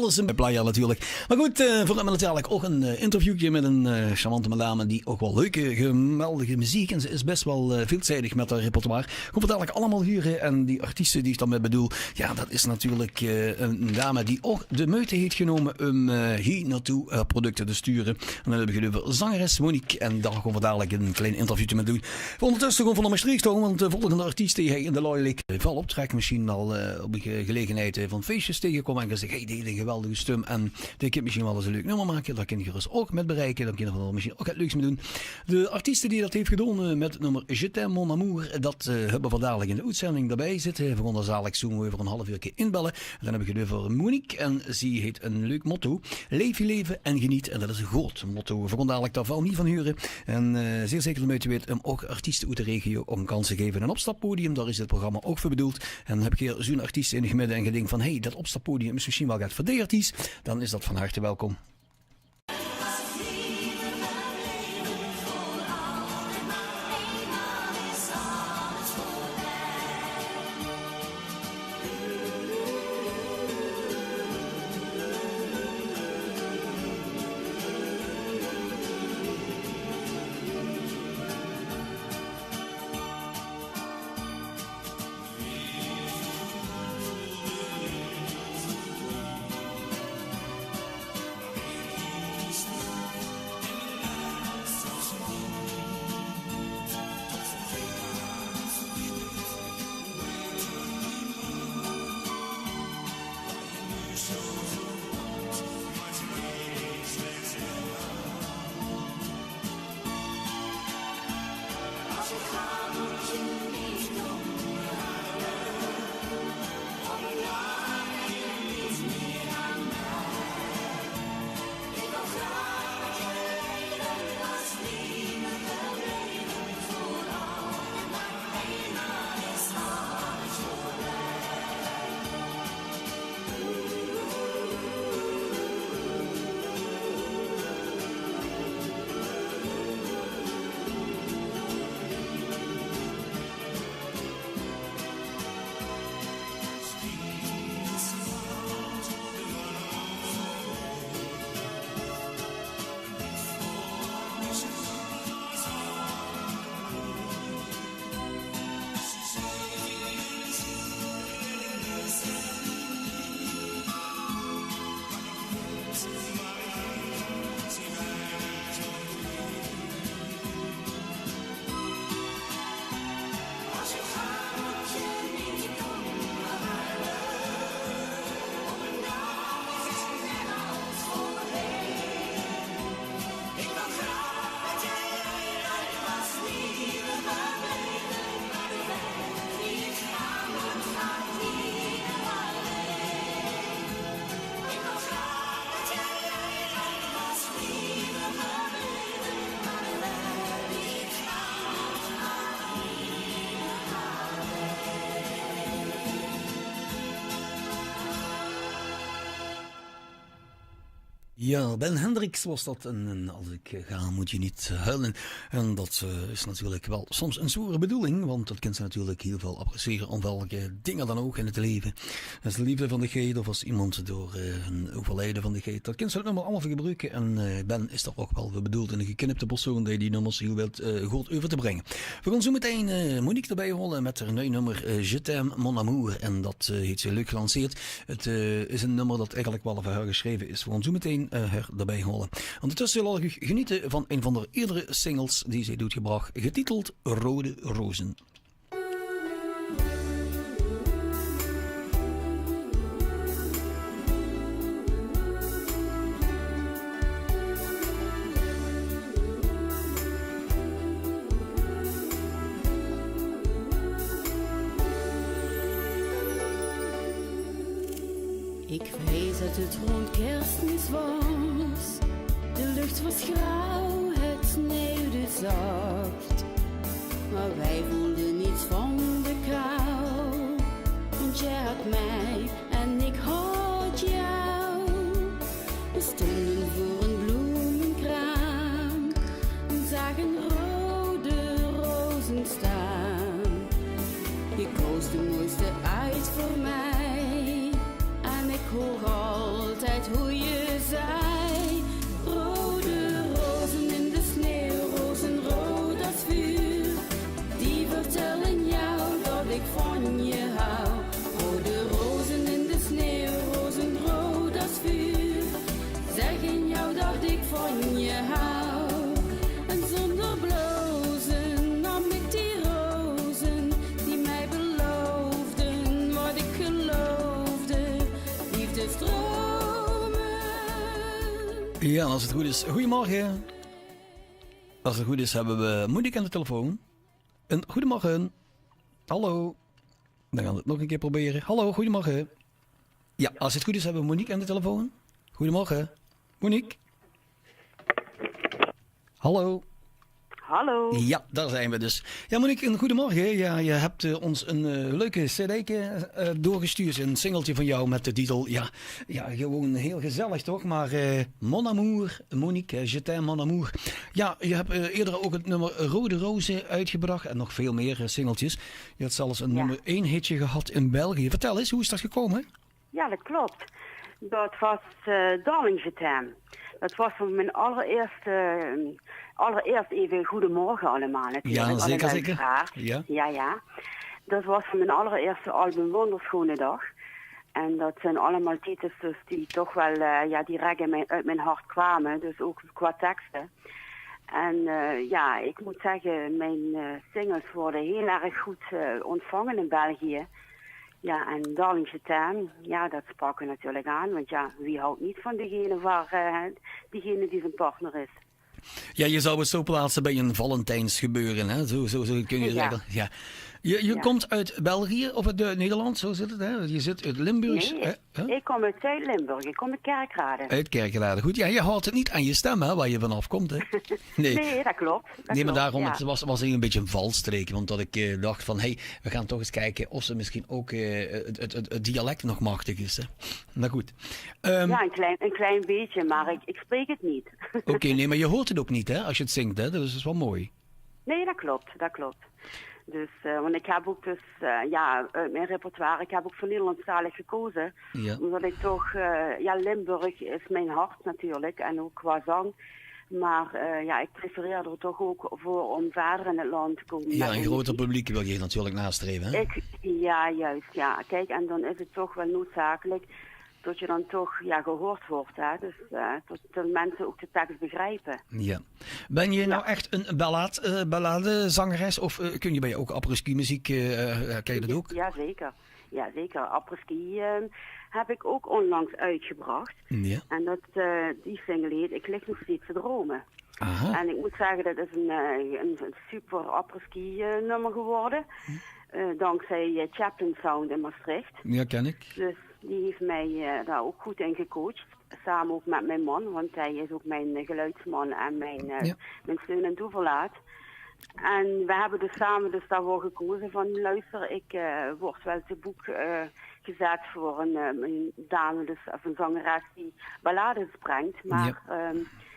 Alles in Playa natuurlijk. Maar goed, voor hem natuurlijk ook een interviewtje met een charmante madame die ook wel leuke, geweldige muziek. En ze is best wel veelzijdig met haar repertoire. Komt het eigenlijk allemaal huren. En die artiesten die ik dan met bedoel, ja, dat is natuurlijk een dame die ook de moeite heeft genomen om hier naartoe producten te sturen. En dan hebben we het over zangeres Monique. En daar gaan we dadelijk een klein interviewtje mee doen. Voor ondertussen gewoon van de Maastricht houden, want de volgende artiest die hij in de Loyalik val optrekt, misschien al op de gelegenheid van feestjes tegenkomen en gezegd, hey, die geweldige stem en die kan misschien wel eens een leuk nummer maken. Daar kun je gerust ook met bereiken. Dan kun je er misschien ook het leuks mee doen. De artiesten die dat heeft gedaan met het nummer Je t'aime mon amour, dat hebben we dadelijk in de uitzending daarbij zitten. We gaan er zadelijk zo over een half uur inbellen. En dan heb ik het over Monique en ze heeft een leuk motto. Leef je leven en geniet. En dat is een groot motto. We gaan dadelijk daar wel niet van huren. En zeer zeker om uit te weten om ook artiesten uit de regio een kans te geven. Een opstappodium, daar is dit programma ook voor bedoeld. En dan heb ik hier zo'n artiest in het midden en gedenkt van, hey, dat opstappodium is misschien wel gaat voor die artiest. Dan is dat van harte welkom. Ja, Ben Hendricks was dat. En als ik ga, moet je niet huilen. En dat is natuurlijk wel soms een zware bedoeling. Want dat kan ze natuurlijk heel veel appreciëren. Om welke dingen dan ook in het leven. Als de liefde van de geit. Of als iemand door een overlijden van de geit. Dat kan ze het nummer allemaal voor gebruiken. En Ben is er ook wel voor bedoeld. En een geknipte persoon die nummers heel wilt goed over te brengen. We gaan zo meteen Monique erbij holen. Met haar nieuw nummer Je t'aime mon amour. En dat heeft ze leuk gelanceerd. Het is een nummer dat eigenlijk wel voor haar geschreven is. We gaan zo meteen her erbij holen. Ondertussen zal ik genieten van een van de eerdere singles die zij doet gebracht, getiteld Rode Rozen. Ik vrees dat het rond kerstmis was. De lucht was grauw, het sneeuwde zacht. Maar wij voelden niets van de kou. Want jij had mij en ik had jou. We stonden voor een bloemenkraam en zagen rode rozen staan. Je koos de mooiste uit voor mij. En ik hoor altijd Ja, als het goed is. Goedemorgen. Als het goed is hebben we Monique aan de telefoon. Goedemorgen. Hallo. Dan gaan we het nog een keer proberen. Hallo, goedemorgen. Ja, als het goed is hebben we Monique aan de telefoon. Goedemorgen. Monique. Hallo. Hallo. Ja, daar zijn we dus. Ja, Monique, een goedemorgen. Ja, je hebt ons een leuke cd doorgestuurd. Een singeltje van jou met de titel. Ja, gewoon heel gezellig toch? Maar Mon Amour, Monique, Je t'aime Mon Amour. Ja, je hebt eerder ook het nummer Rode Rozen uitgebracht. En nog veel meer singeltjes. Je hebt zelfs een nummer 1 hitje gehad in België. Vertel eens, hoe is dat gekomen? Ja, dat klopt. Dat was Darling Je t'aime. Dat was van mijn allereerst even goedemorgen allemaal natuurlijk. Ja, zeker, zeker. Ja. Dat was van mijn allereerste album Wonderschone Dag. En dat zijn allemaal titels dus die toch wel direct uit mijn hart kwamen. Dus ook qua teksten. En ik moet zeggen, mijn singles worden heel erg goed ontvangen in België. Ja, en Darling Je t'aime, ja, dat sprak er natuurlijk aan. Want ja, wie houdt niet van diegene die zijn partner is? Ja, je zou het zo plaatsen bij een Valentijns gebeuren, hè? Zo kun je zeggen. Ja. Je komt uit België of uit Nederland, zo zit het, hè? Je zit uit Limburg. Nee, ik kom uit Zuid-Limburg, ik kom uit Kerkrade. Uit Kerkrade, goed. Ja, je houdt het niet aan je stem, hè, waar je vanaf komt, hè? Nee, dat klopt. Maar daarom, het was een beetje een valstreek, want dat ik dacht van, we gaan toch eens kijken of ze misschien ook het dialect nog machtig is, hè? Nou goed. Ja, een klein beetje, maar ik spreek het niet. Oké, nee, maar je hoort het ook niet, hè, als je het zingt, hè? Dus dat is wel mooi. Nee, dat klopt. Dus, want ik heb ook uit mijn repertoire, ik heb ook voor Nederlandstalig gekozen. Ja. Omdat ik toch, Limburg is mijn hart natuurlijk en ook qua zang. Maar ik prefereer er toch ook voor om verder in het land te komen. Ja, een groter publiek wil je natuurlijk nastreven, hè? Ja. Kijk, en dan is het toch wel noodzakelijk dat je dan toch gehoord wordt. Hè? Dus dat mensen ook de tekst begrijpen. Ja. Ben je nou echt een balladezangeres of kun je bij je ook apres-ski muziek, ken je dat ook? Ja, zeker. Apres-ski heb ik ook onlangs uitgebracht. Ja. En die single heet Ik lig nog steeds te dromen. Aha. En ik moet zeggen, dat is een super apres-ski nummer geworden. Dankzij Chaplin Sound in Maastricht. Ja, ken ik. Dus die heeft mij daar ook goed in gecoacht. Samen ook met mijn man, want hij is ook mijn geluidsman en mijn steun en toeverlaat. En we hebben dus samen daarvoor gekozen van luister, ik word wel te boek gezet voor een dame, dus, of een zangeres die ballades brengt. Maar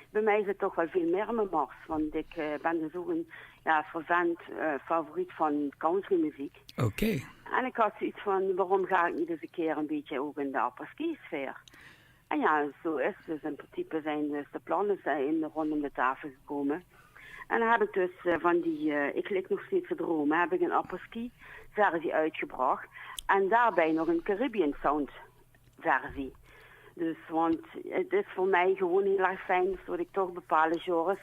bij mij is het toch wel veel meer mijn mars, want ik ben dus ook een fervent favoriet van countrymuziek. Oké. En ik had zoiets van, waarom ga ik niet eens een keer een beetje ook in de apres-ski-sfeer? En ja, zo is het. Dus in principe zijn dus de plannen rondom de tafel gekomen. En dan heb ik dus van die Ik lig nog steeds te dromen, heb ik een apres-ski-versie uitgebracht. En daarbij nog een Caribbean Sound-versie. Dus, want het is voor mij gewoon heel erg fijn dat ik toch bepaalde genres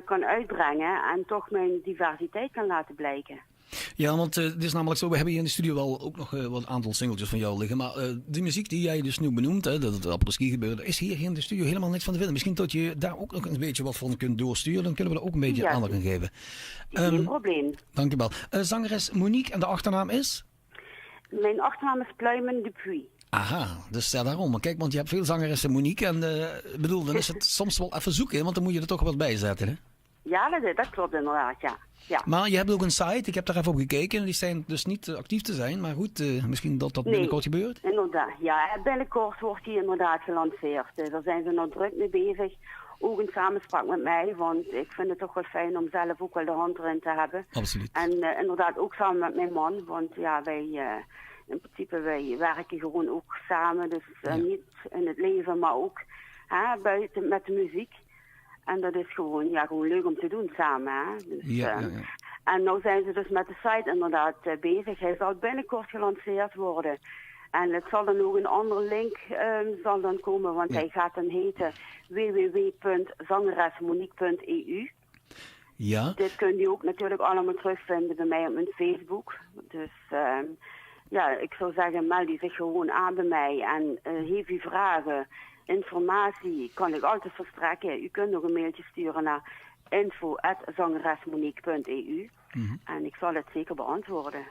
kan uitbrengen en toch mijn diversiteit kan laten blijken. Ja, want het is namelijk zo, we hebben hier in de studio wel ook nog wat aantal singeltjes van jou liggen. Maar de muziek die jij dus nu benoemt, hè, dat het apres-ski gebeurde, is hier in de studio helemaal niks van te vinden. Misschien dat je daar ook nog een beetje wat van kunt doorsturen, dan kunnen we er ook een beetje aandacht aan geven. Geen probleem. Dankjewel. Zangeres Monique en de achternaam is? Mijn achternaam is Pluimen Dupuis. Aha, dus daarom. Maar kijk, want je hebt veel zangeressen Monique en dan is het soms wel even zoeken, want dan moet je er toch wat bij zetten, hè? Ja, dat klopt inderdaad, ja. Maar je hebt ook een site, ik heb daar even op gekeken. Die zijn dus niet actief te zijn, maar goed, misschien dat binnenkort gebeurt? Inderdaad, ja. Binnenkort wordt die inderdaad gelanceerd. Daar zijn ze nog druk mee bezig. Ook in samenspraak met mij, want ik vind het toch wel fijn om zelf ook wel de hand erin te hebben. Absoluut. En inderdaad ook samen met mijn man, want ja, in principe wij werken gewoon ook samen. Dus niet in het leven, maar ook buiten met de muziek. En dat is gewoon leuk om te doen samen. Hè? Dus, en nu zijn ze dus met de site inderdaad bezig. Hij zal binnenkort gelanceerd worden. En het zal dan ook een andere link zal dan komen, want hij gaat dan heten www.zangeresmonique.eu. Ja. Dit kun je ook natuurlijk allemaal terugvinden bij mij op mijn Facebook. Dus ik zou zeggen, meld die zich gewoon aan bij mij. En heeft u vragen, informatie kan ik altijd verstrekken. U kunt nog een mailtje sturen naar info@zangeresmonique.eu. En ik zal het zeker beantwoorden.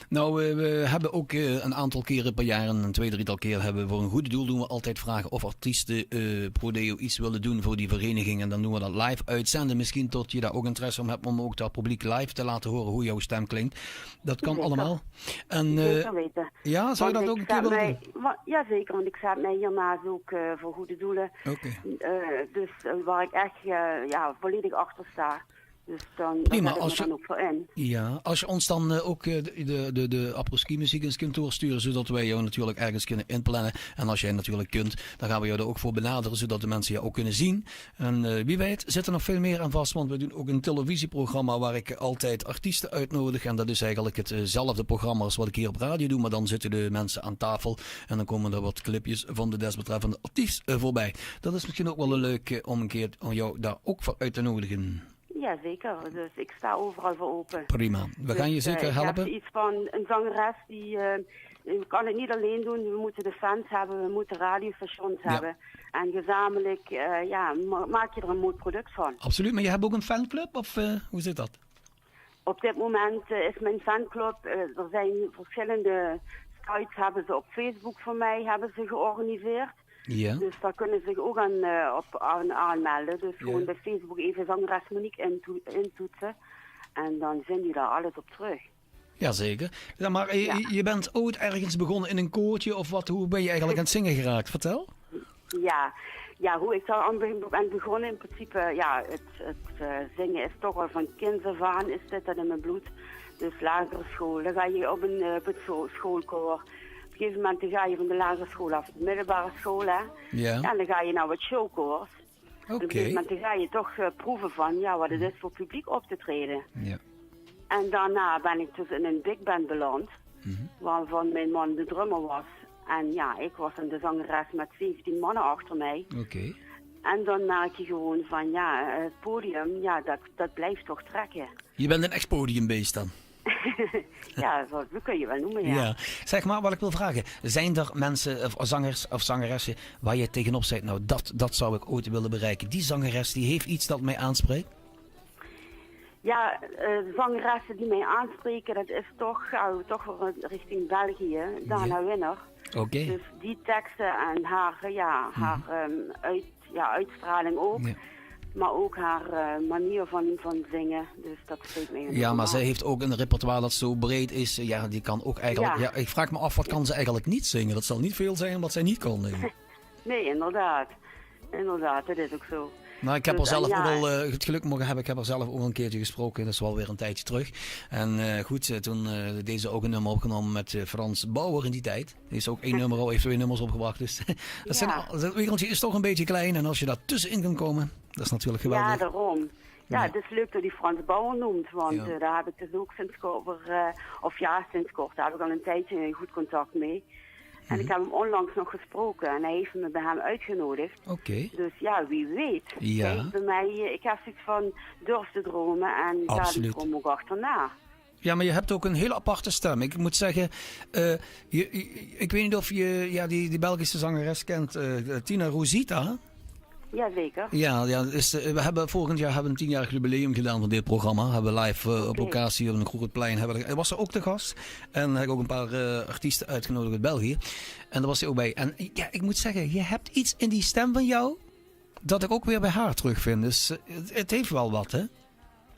Nou, we hebben ook een aantal keren per jaar, een 2-3 keer, hebben we voor een goed doel doen we altijd vragen of artiesten Prodeo iets willen doen voor die vereniging. En dan doen we dat live uitzenden. Misschien tot je daar ook interesse om hebt om ook dat publiek live te laten horen hoe jouw stem klinkt. Dat kan allemaal. En, zeker weten. Ja, zou je dat ook een keer willen doen? Ja, zeker, want ik zet mij hiernaast ook voor goede doelen. Oké. Dus waar ik echt volledig achter sta. Dus dan Prima, zet ik me dan ook voor in. Ja, als je ons dan ook de apres-ski muziek eens kunt doorsturen, zodat wij jou natuurlijk ergens kunnen inplannen. En als jij natuurlijk kunt, dan gaan we jou er ook voor benaderen, zodat de mensen jou ook kunnen zien. En wie weet zit er nog veel meer aan vast, want we doen ook een televisieprogramma waar ik altijd artiesten uitnodig. En dat is eigenlijk hetzelfde programma als wat ik hier op radio doe, maar dan zitten de mensen aan tafel en dan komen er wat clipjes van de desbetreffende artiest voorbij. Dat is misschien ook wel een leuk om een keer om jou daar ook voor uit te nodigen. Ja, zeker. Dus ik sta overal voor open. Prima. We gaan je zeker helpen. Ik heb iets van een zangeres die kan het niet alleen doen. We moeten de fans hebben, we moeten radiostations hebben. En gezamenlijk maak je er een mooi product van. Absoluut, maar je hebt ook een fanclub of hoe zit dat? Op dit moment is mijn fanclub, er zijn verschillende sites hebben ze op Facebook voor mij hebben ze georganiseerd. Ja. Dus daar kunnen ze zich ook aan aanmelden. Dus gewoon bij Facebook even zangeres Monique intoetsen. En dan vinden die daar alles op terug. Jazeker. Ja, maar je bent ooit ergens begonnen in een koortje of wat? Hoe ben je eigenlijk aan het zingen geraakt? Vertel. Ja, hoe ik daar aan ben begonnen in principe, het zingen is toch al van kinds af aan, is dit in mijn bloed. Dus lagere school, dan ga je op het schoolkoor. Op een gegeven moment ga je van de lagere school af de middelbare school, hè. Ja. En dan ga je naar wat showkoors. Oké. Op een gegeven moment ga je toch proeven van, wat het is voor publiek op te treden. Ja. En daarna ben ik dus in een big band beland, waarvan mijn man de drummer was. En ik was dan de zangeres met 17 mannen achter mij. Oké. En dan merk je gewoon van, het podium, dat blijft toch trekken. Je bent een ex-podiumbeest dan? Ja, dat kun je wel noemen, ja. Zeg maar, wat ik wil vragen. Zijn er mensen of zangers of zangeressen waar je tegenop zegt, nou dat zou ik ooit willen bereiken. Die zangeres die heeft iets dat mij aanspreekt? Ja, zangeressen die mij aanspreken, dat is toch wel richting België, Dana Winner. Oké. Dus die teksten en haar uitstraling ook. Ja. Maar ook haar manier van zingen. Dus dat spreekt mij. Ja, maar zij heeft ook een repertoire dat zo breed is. Ja, die kan ook eigenlijk... Ja, ik vraag me af, wat kan ze eigenlijk niet zingen? Dat zal niet veel zijn wat zij niet kan zingen. Nee, inderdaad. Inderdaad, dat is ook zo. Nou, ik heb er zelf ook al het geluk mogen hebben. Ik heb er zelf ook een keertje gesproken. Dat is wel weer een tijdje terug. En toen deed ze ook een nummer opgenomen met Frans Bauer in die tijd. Die is ook 1 nummer al, heeft 2 nummers opgebracht. Dus dat wereldje is toch een beetje klein. En als je daar tussenin kan komen, dat is natuurlijk geweldig. Ja, daarom. Ja, het is leuk dat die Frans Bauer noemt. Want daar heb ik dus ook sinds kort, daar heb ik al een tijdje goed contact mee. En ik heb hem onlangs nog gesproken en hij heeft me bij hem uitgenodigd. Oké. Dus wie weet. Ja. Kijk, bij mij, ik heb zoiets van durf te dromen en daar die kom ook achterna. Ja, maar je hebt ook een heel aparte stem. Ik moet zeggen, ik weet niet of je die Belgische zangeres kent, Tina Rosita. Jazeker. Ja, dus, we hebben volgend jaar een 10-jarig jubileum gedaan van dit programma. Hebben we live op locatie op een Grootplein. Hij was er ook te gast. En heb ik ook een paar artiesten uitgenodigd uit België. En daar was hij ook bij. En ik moet zeggen, je hebt iets in die stem van jou dat ik ook weer bij haar terugvind. Dus het heeft wel wat, hè?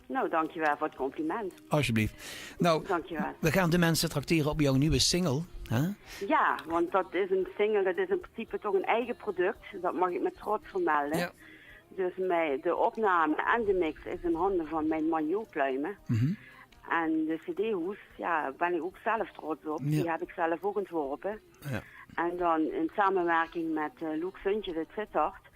Nou, dankjewel voor het compliment. Alsjeblieft. Nou, dankjewel. We gaan de mensen trakteren op jouw nieuwe single. Huh? Ja, want dat is een single, dat is in principe toch een eigen product. Dat mag ik met trots vermelden. Ja. Dus de opname en de mix is in handen van mijn man Jo Pluimen. En de cd-hoes, ben ik ook zelf trots op. Ja. Die heb ik zelf ook ontworpen. Ja. En dan in samenwerking met Loek Suntje, de Sittard,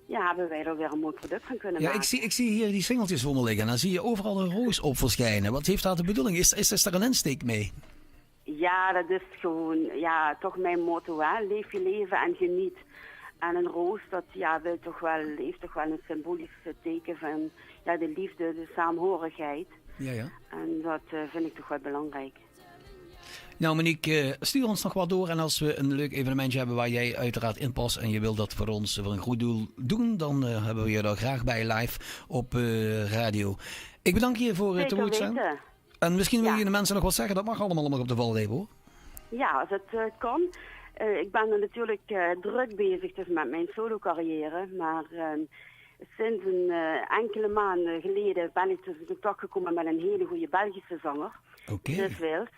hebben wij er weer een mooi product van kunnen maken. Ik zie hier die singeltjes voor me liggen. En dan zie je overal een roos op verschijnen. Wat heeft daar de bedoeling? Is er een insteek mee? Ja, dat is gewoon, toch mijn motto, hè. Leef je leven en geniet. En een roos, dat heeft toch wel een symbolisch teken van de liefde, de saamhorigheid. Ja. En dat vind ik toch wel belangrijk. Nou Monique, stuur ons nog wat door. En als we een leuk evenementje hebben waar jij uiteraard in past en je wil dat voor ons voor een goed doel doen, dan hebben we je er graag bij live op radio. Ik bedank je voor het woord zijn. En misschien wil je de mensen nog wat zeggen. Dat mag allemaal op de valreep hoor. Ja, als het kan. Ik ben er natuurlijk druk bezig dus met mijn solo carrière. Maar sinds een enkele maanden geleden ben ik dus in contact gekomen met een hele goede Belgische zanger. Chris Wills.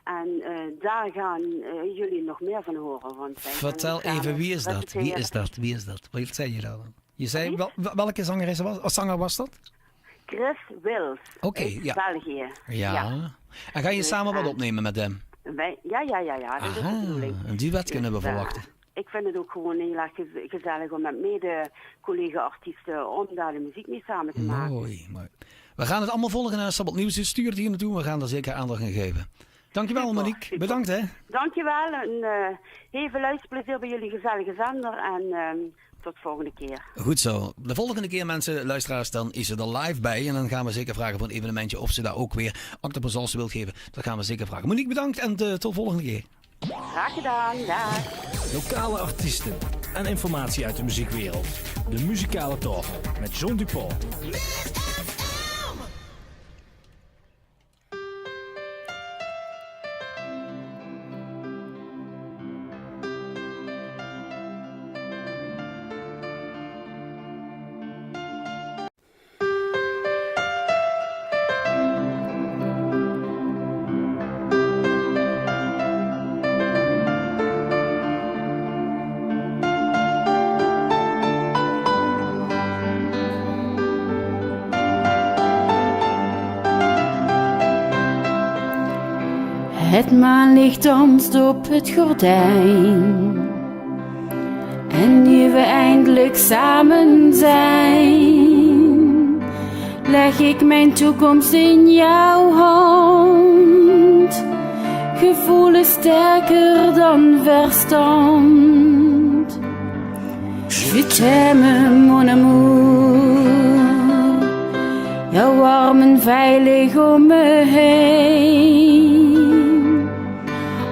En daar gaan jullie nog meer van horen. Want vertel even, wie is dat? Wie is dat? Wat zei je dan? Je zei, welke zanger was dat? Chris Wills. Uit België. Ja. En ga je samen wat opnemen met hem? Ja. Dat is de bedoeling. Een duet kunnen we verwachten. Ik vind het ook gewoon heel erg gezellig om met mede-collega-artiesten om daar de muziek mee samen te maken. Mooi. We gaan het allemaal volgen en als er wat nieuws is, stuur het hier naartoe. We gaan er zeker aandacht aan geven. Dankjewel Monique. Super. Bedankt hè. Dankjewel. Heel veel luisterplezier bij jullie gezellige zender en tot de volgende keer. Goed zo. De volgende keer mensen, luisteraars, dan is ze er live bij. En dan gaan we zeker vragen voor een evenementje of ze daar ook weer acte présence wil geven. Dat gaan we zeker vragen. Monique bedankt en tot de volgende keer. Graag gedaan. Dag. Lokale artiesten en informatie uit de muziekwereld. De Muzikale Talk met John Dupont. Het maanlicht danst op het gordijn. En nu we eindelijk samen zijn, leg ik mijn toekomst in jouw hand. Gevoel sterker dan verstand. Je t'aime mon amour. Jouw armen veilig om me heen.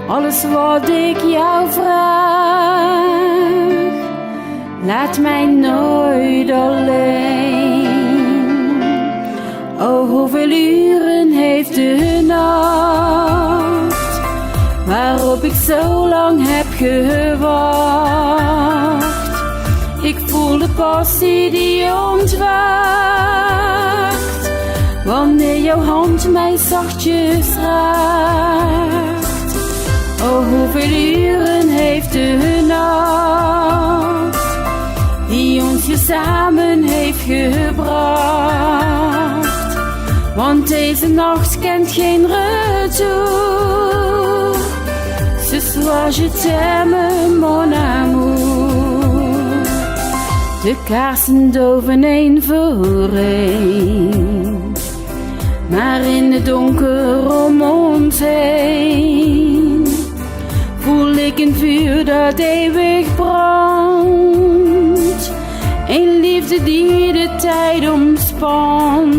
Alles wat ik jou vraag, laat mij nooit alleen. Oh, hoeveel uren heeft de nacht, waarop ik zo lang heb gewacht. Ik voel de passie die ontwaakt, wanneer jouw hand mij zachtjes raakt. Oh, hoeveel uren heeft de nacht, die ons hier samen heeft gebracht. Want deze nacht kent geen retour. Ce soir je t'aime mon amour. De kaarsen doven één voor één, maar in het donker om ons heen voel ik een vuur dat eeuwig brandt. Een liefde die de tijd omspant.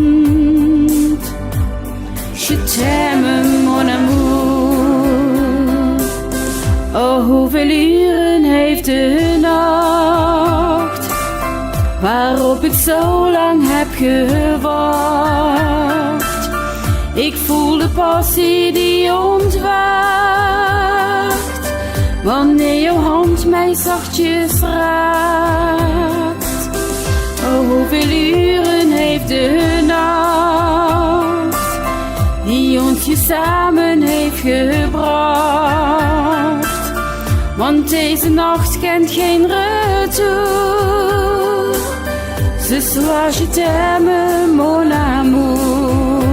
Je t'aime mon amour. Oh, hoeveel uren heeft de nacht, waarop ik zo lang heb gewacht. Ik voel de passie die ontwaakt, wanneer jouw hand mij zachtjes raakt. Oh, hoeveel uren heeft de nacht, die ons hier samen heeft gebracht. Want deze nacht kent geen retour. Ce soir je t'aime mon amour.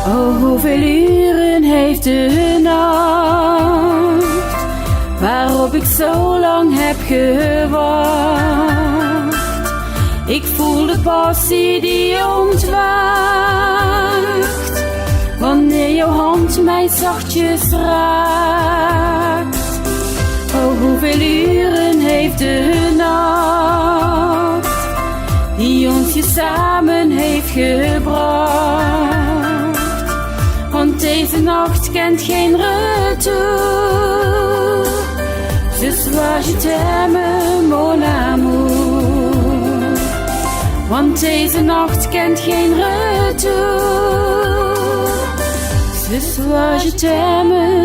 Oh, hoeveel uren heeft de nacht, waarop ik zo lang heb gewacht. Ik voel de passie die ontwaakt, wanneer jouw hand mij zachtjes raakt. Oh, hoeveel uren heeft de nacht die ons hier samen heeft gebracht. Want deze nacht kent geen retour. Ce soir je t'aime, mon amour. Want deze nacht kent geen retour. Ce soir je t'aime.